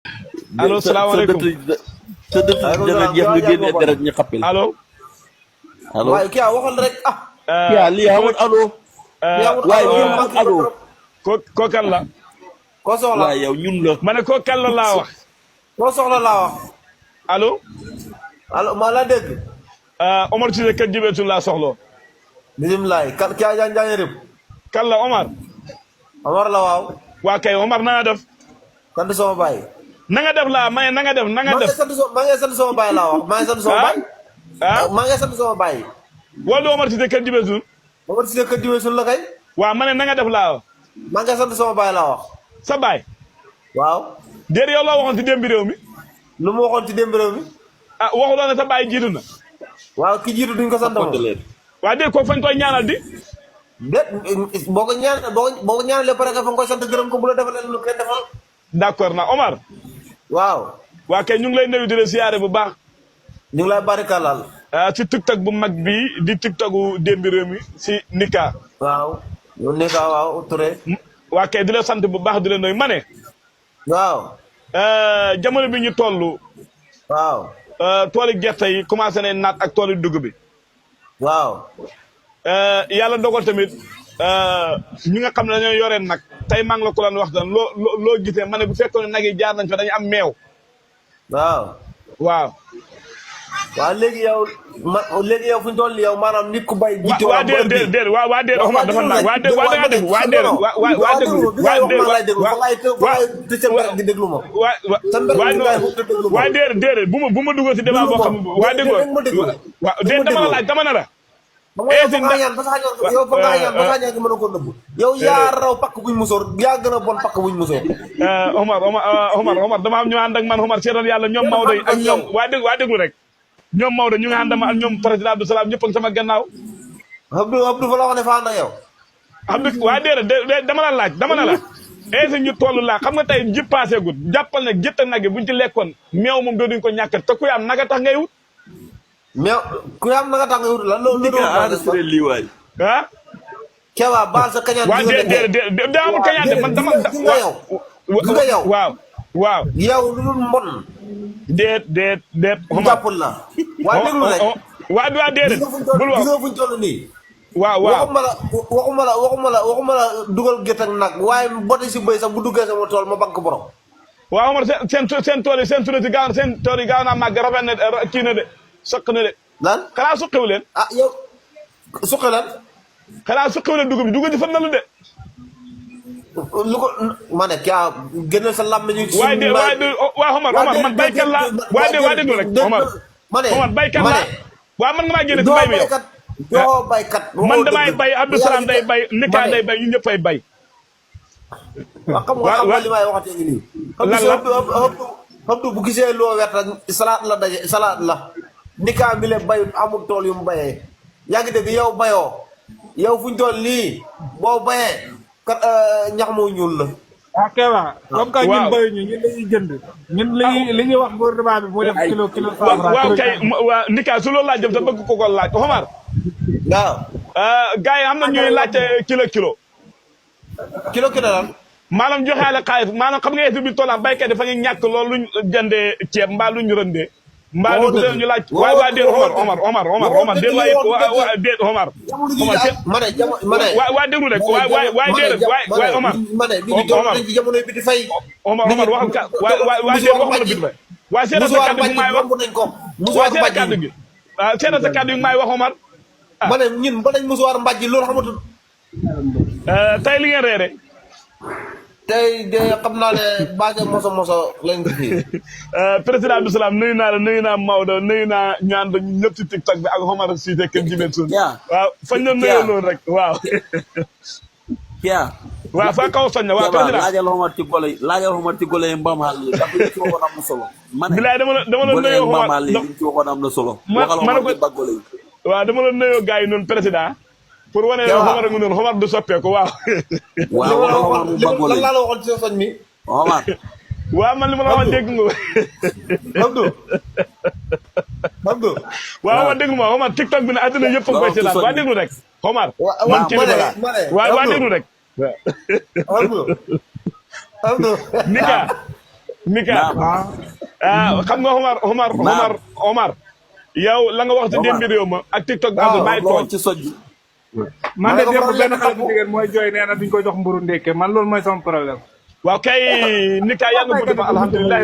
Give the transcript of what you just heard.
allo salaamaaleykum sa dëtt dana jeex nga génne deret ñu xappil allo. allo waaye kii waxal rek yaa lii amul allo waaye lii amul allo ko kan la. koo soxla waaye yow ñun la ma ne ko kan la laa wax. koo soxla laa wax. allo. allo maa la dégg. Omar Cissé kër Jibeetu laa soxla. bisimilah kan kii Adja Ndiaye rëbb. kan la Omar. Omar la waaw. waa kay Omar na nga def. sant sama baay. na nga def laa ma ne na nga def na nga def. maa ngi sant sama baay laa wax maa ngi sant sama baay. maa ngi sant sama baay. wala Omar Cissé kër Jibeetu. Omar Cissé kër Jibeetu la kay. waaw ma ne na nga def laa wax. maa ngi sant sama baay laa wax. sa baay. waaw. déedéet yow loo waxoon ci démb réew mi. lu mu waxoon ci démb réew mi. waxuloo ne sa baay jiitu na. waaw ki jiitu duñ ko sant moom. waa dégg ko fañ koy ñaanal di. boo ko ñaanalee pare nga fa nga koy sant gërëm ko bu la defalee lu kenn defal. d'accord na Omar. waaw. waa kay ñu ngi lay nuyu di la siyaare bu baax. ñu ngi lay barikaalal. ci tiktok bu mag bi di tiktoku démb réew mi si Nika. waaw. ñu Nika waaw Touré. waa kay di la sant bu baax di la nuyu ma ne. waaw. jamono bi ñu toll. waaw. tooli gerte yi commencé nañ naat ak tooli dugub bi. waaw. yàlla dogal tamit ñi nga xam ne dañoo yore nag tey maa ngi la ko lan wax daan loo gisee ma ne bu fekkoon ne nag yi jaar nañ fa dañu am meew. waaw. waaw. waaw léegi yow fu ñu toll yow maanaam nit ku bay. jiite waa déedéet waa déedéet Omar dafa naan waa déedéet waa déglu waa déedéet waa déglu waa déedéet bu ma dugal si débat boo xam waa déglu waa déedéet dama la laaj dama ne la. yow yaa raw pakk buñ musóor yaa gën a bon pakk buñ musóor. Omar dama am ñu ànd ak man Omar seetal yàlla ñoom Maodo yi ak ñoom waa déglu rek ñoom Maodo ñu ngi ànd ak ñoom président Abdou Salam ñëpp ak sama gannaaw. Abdou fa la wax ne fa ànd ak yow. Abdou waa déedéet dama la laaj dama ne la. ñu toll laa xam nga tey ji passé gut jàppal ne gétt nag yi buñ ci lekkoon meew moom dootuñ ko ñàkk te ku am naga tax ngay wut. mais ku am naga tax ngay wut lan loolu enregistré lii waay Kewa baal sa kañaan. waa déedéet daa amul kañaan de man dama. gis nga yow waaw. yow lu dul mbon. déet. jàppul la. waa déglu rek. waa déedéet. bul wax gis nga fuñ toll nii. waaw. waxuma la dugal gerte ak nag waaye bote si bëy sax bu duggee sama tool ma bank borom. waaw Omar seen tool yi seen turati gaaw seen tool yi gaaw naa màgg rafet na kii na de soq na de. lan xanaa suqiwu leen. yow suqi lan. xanaa suqiwu leen dugub bi dugub ji fan na lu de. lu ko ma ne kii génneel sa làmm ñu. waaw Omar man baykat laa. waa déglu rek Omar. Omar baykat laa. waaw man nga maa génne si mbay mi yow. doo baykat. man damay bay Abdou Salam day bay Nika day bay ñun ñëpp ay bay. xam nga li may waxatee ngi nii. lan la xam bu gisee loo wet rek salaat la daje salaat la. Nika mi le bayut amul tool yu mu bayee. yaa ngi dégg yow bayoo. yow fu ñu toll nii boo bayee kat ñax moo ñuul la. Kewa comme que ñun bayuñu ñun lañuy jënd. ñun li ñuy wax gouvernement bi mu def kilo. waaw kay waa Nika su loolu laa jëm te bëgg ko laaj Omar. waaw. gars yi am na ñuy laajte kilo. kilo lan. maanaam joxaale xaalis maanaam xam nga yéen bi tollaan baykat dafa ngi ñàkk loolu luñ jëndee ceeb mbaa luñ rëndee. mbaa lu ñu laaj waa déet Omar déet waay déet Omar. waa déglu rek waay déet waay Omar. Omar waxal ka waa déet waxal la bit bay. waa seetal sa kàddu gi may wax waa seetal kàddu gi. seetal sa kàddu gi may wax Omar. ma ne ñun ba nañ musuwaar mbàjj loolu xamatul. tey li ngeen reere. tey de xam naa ne base moso lañ ko fii. président Abdou Salam nuyu naa la nuyu naa Maodo nuyu naa ñu ànd ñëpp ci TikTok bi ak Omar Cissé kër Jibeetu. waaw fañ la nuyoo loolu rek waaw. waaw fa kaw soñ na waaw président. laajal Omar ci gole yi mbaam xaal yi ndax li ci waxoon am na solo. bilaay dama la nuyoo Omar mbaam xaal yi li ci waxoon am na solo. waxal Omar ci baggole yi. waaw dama la nuyoo gars yi noonu président. pour wane ne Omar ak noonu Omar du soppeeku waaw. lan laa la waxoon ci sa soñ mi. Omar. waaw man li ma la waxoon dégg nga. Abdou. waaw man dégg nga Omar TikTok bi ne àddina yëpp a koy seetaan waa déglu rek. Omar man kii bi waa déglu rek. Abdou. Nika Nika naam xam nga Omar yow la nga wax ci démb réew ma ak TikTok ba may loo tooñ ci soj man de Ma ne ko démb benn problème xale bu am- jigéen mooy jooy nee na duñ ko jox mburu ndékke man loolu mooy sama problème waaw kay Nika yàlla bu dama alhamdulilah